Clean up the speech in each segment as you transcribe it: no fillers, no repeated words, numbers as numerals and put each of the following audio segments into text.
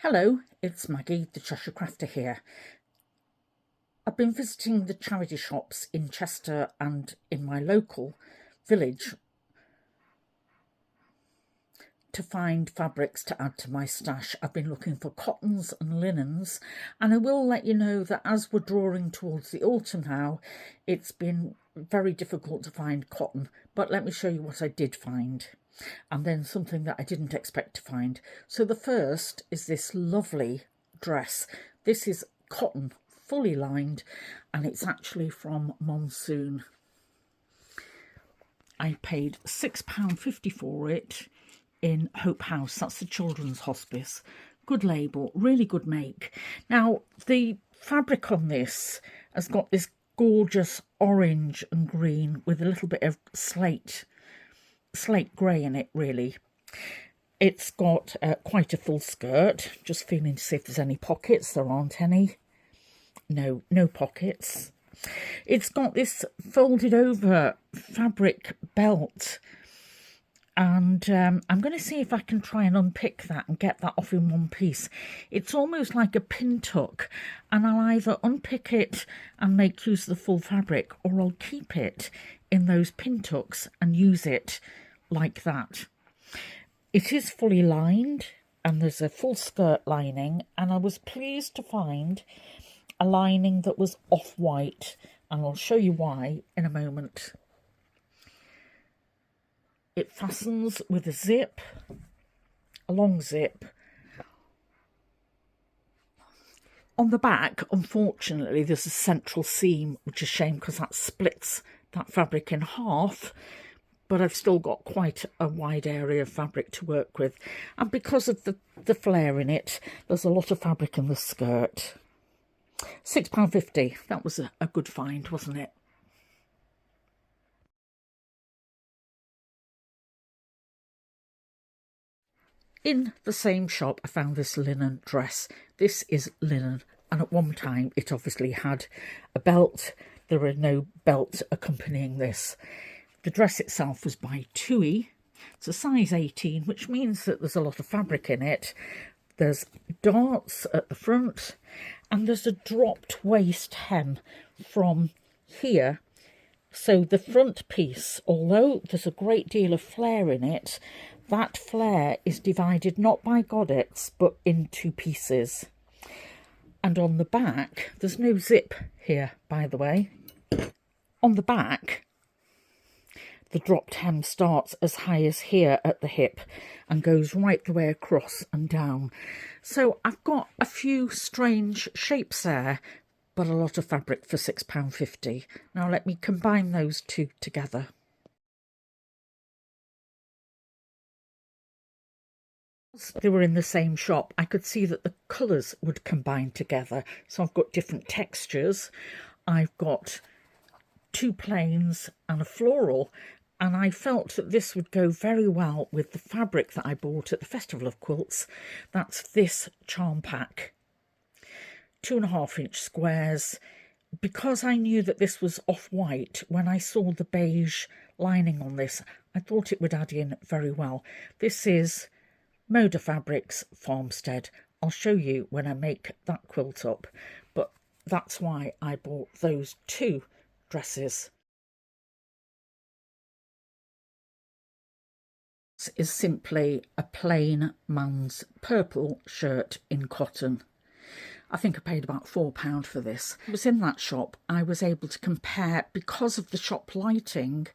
Hello, it's Maggie, the Cheshire Crafter here. I've been visiting the charity shops in Chester and in my local village to find fabrics to add to my stash. I've been looking for cottons and linens, and I will let you know that as we're drawing towards the autumn now, it's been very difficult to find cotton, but let me show you what I did find. And then something that I didn't expect to find. So the first is this lovely dress. This is cotton, fully lined, and it's actually from Monsoon. I paid £6.50 for it in Hope House. That's the children's hospice. Good label, really good make. Now, the fabric on this has got this gorgeous orange and green with a little bit of slate grey in it, really. It's got quite a full skirt. Just feeling to see if there's any pockets. There aren't any. No pockets. It's got this folded over fabric belt, and I'm going to see if I can try and unpick that and get that off in one piece. It's almost like a pin tuck, and I'll either unpick it and make use of the full fabric, or I'll keep it in those pin tucks and use it like that. It is fully lined and there's a full skirt lining, and I was pleased to find a lining that was off-white, and I'll show you why in a moment. It fastens with a zip, a long zip. On the back, unfortunately, there's a central seam, which is a shame because that splits that fabric in half, but I've still got quite a wide area of fabric to work with. And because of the flare in it, there's a lot of fabric in the skirt. £6.50, that was a good find, wasn't it? In the same shop, I found this linen dress. This is linen, and at one time it obviously had a belt. There are no belts accompanying this. The dress itself was by Tui. It's a size 18, which means that there's a lot of fabric in it. There's darts at the front, and there's a dropped waist hem from here. So the front piece, although there's a great deal of flare in it, that flare is divided not by goddets, but into pieces. And on the back, there's no zip here, by the way. On the back, the dropped hem starts as high as here at the hip and goes right the way across and down. So I've got a few strange shapes there, but a lot of fabric for £6.50. Now let me combine those two together. They were in the same shop, I could see that the colours would combine together. So I've got different textures. I've got two plains and a floral, and I felt that this would go very well with the fabric that I bought at the Festival of Quilts. That's this charm pack. 2.5-inch squares. Because I knew that this was off-white, when I saw the beige lining on this, I thought it would add in very well. This is Moda Fabrics Farmstead. I'll show you when I make that quilt up, but that's why I bought those two dresses. This is simply a plain man's purple shirt in cotton. I think I paid about £4 for this. I was in that shop. I was able to compare, because of the shop lighting,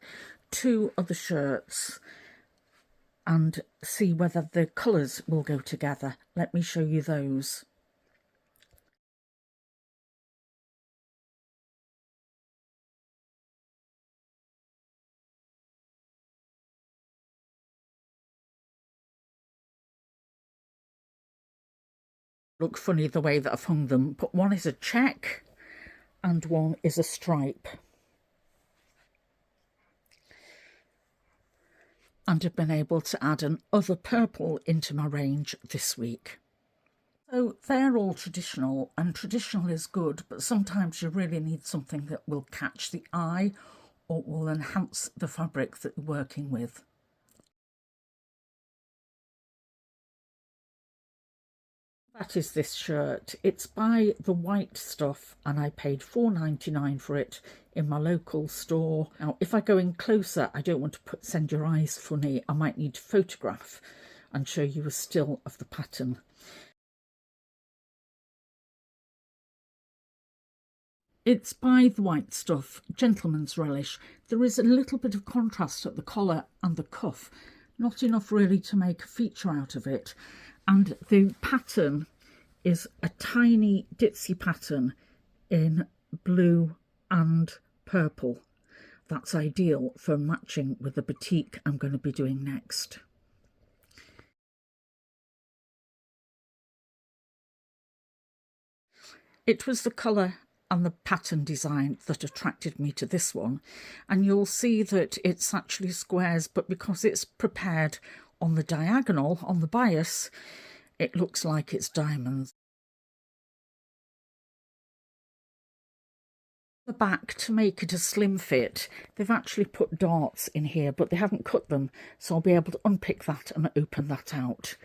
two other shirts and see whether the colours will go together. Let me show you those. Look funny the way that I've hung them, but one is a check and one is a stripe. And I've been able to add an other purple into my range this week. So they're all traditional, and traditional is good, but sometimes you really need something that will catch the eye or will enhance the fabric that you're working with. That is this shirt. It's by The White Stuff and I paid £4.99 for it in my local store. Now, if I go in closer, I don't want to send your eyes funny. I might need to photograph and show you a still of the pattern. It's by The White Stuff, Gentleman's Relish. There is a little bit of contrast at the collar and the cuff, not enough really to make a feature out of it. And the pattern is a tiny ditzy pattern in blue and purple. That's ideal for matching with the batik I'm going to be doing next. It was the colour and the pattern design that attracted me to this one, and you'll see that it's actually squares, but because it's prepared on the diagonal, on the bias, it looks like it's diamonds. The back, to make it a slim fit, they've actually put darts in here, but they haven't cut them, so I'll be able to unpick that and open that out.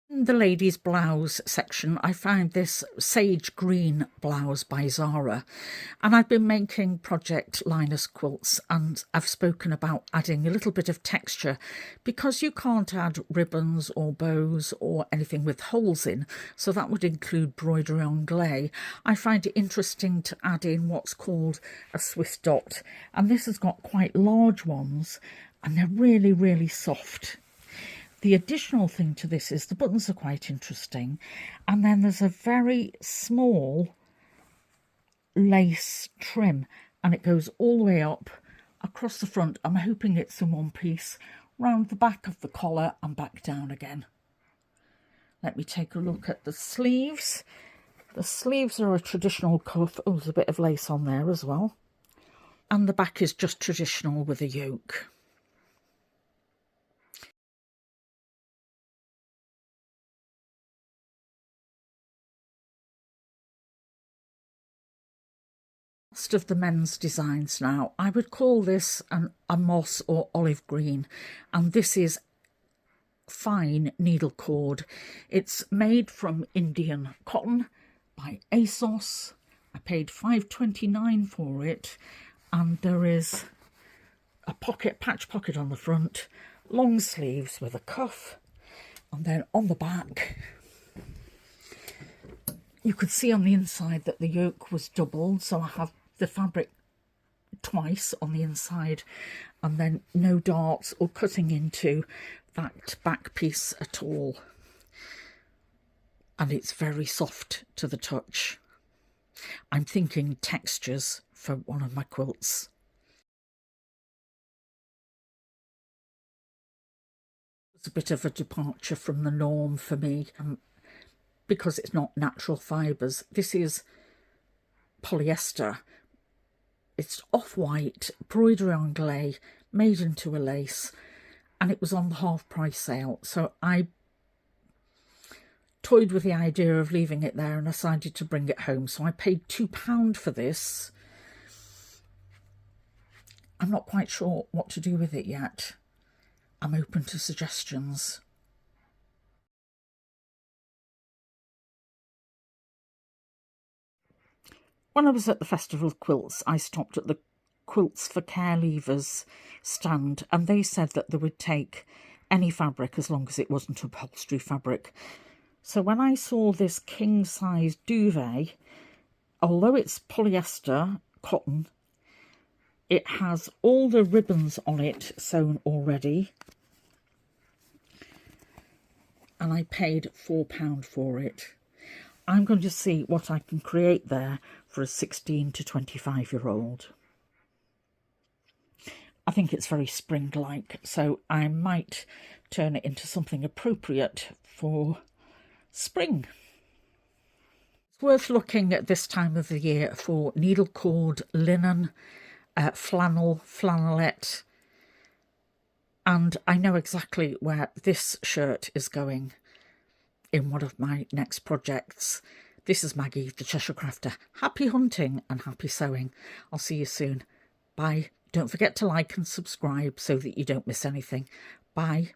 In the ladies' blouse section, I found this sage green blouse by Zara, and I've been making Project Linus quilts, and I've spoken about adding a little bit of texture because you can't add ribbons or bows or anything with holes in, so that would include broderie anglais. I find it interesting to add in what's called a Swiss dot, and this has got quite large ones and they're really, really soft. The additional thing to this is the buttons are quite interesting, and then there's a very small lace trim and it goes all the way up across the front. I'm hoping it's in one piece, round the back of the collar and back down again. Let me take a look at the sleeves. The sleeves are a traditional cuff. Oh, there's a bit of lace on there as well. And the back is just traditional with a yoke. Most of the men's designs now, I would call this a moss or olive green, and this is fine needle cord. It's made from Indian cotton by ASOS. I paid £5.29 for it, and there is a pocket, patch pocket on the front, long sleeves with a cuff, and then on the back you could see on the inside that the yoke was doubled, so I have the fabric twice on the inside, and then no darts or cutting into that back piece at all, and it's very soft to the touch. I'm thinking textures for one of my quilts. It's a bit of a departure from the norm for me, because it's not natural fibres. This is polyester. It's off-white, broderie anglais, made into a lace, and it was on the half-price sale. So I toyed with the idea of leaving it there and decided to bring it home. So I paid £2 for this. I'm not quite sure what to do with it yet. I'm open to suggestions. When I was at the Festival of Quilts, I stopped at the Quilts for Care Leavers stand, and they said that they would take any fabric as long as it wasn't upholstery fabric. So when I saw this king-size duvet, although it's polyester cotton, it has all the ribbons on it sewn already, and I paid £4 for it. I'm going to see what I can create there for a 16 to 25-year-old. I think it's very spring-like, so I might turn it into something appropriate for spring. It's worth looking at this time of the year for needle cord, linen, flannel, flannelette, And I know exactly where this shirt is going in one of my next projects. This is Maggie, the Cheshire Crafter. Happy hunting and happy sewing. I'll see you soon. Bye. Don't forget to like and subscribe so that you don't miss anything. Bye.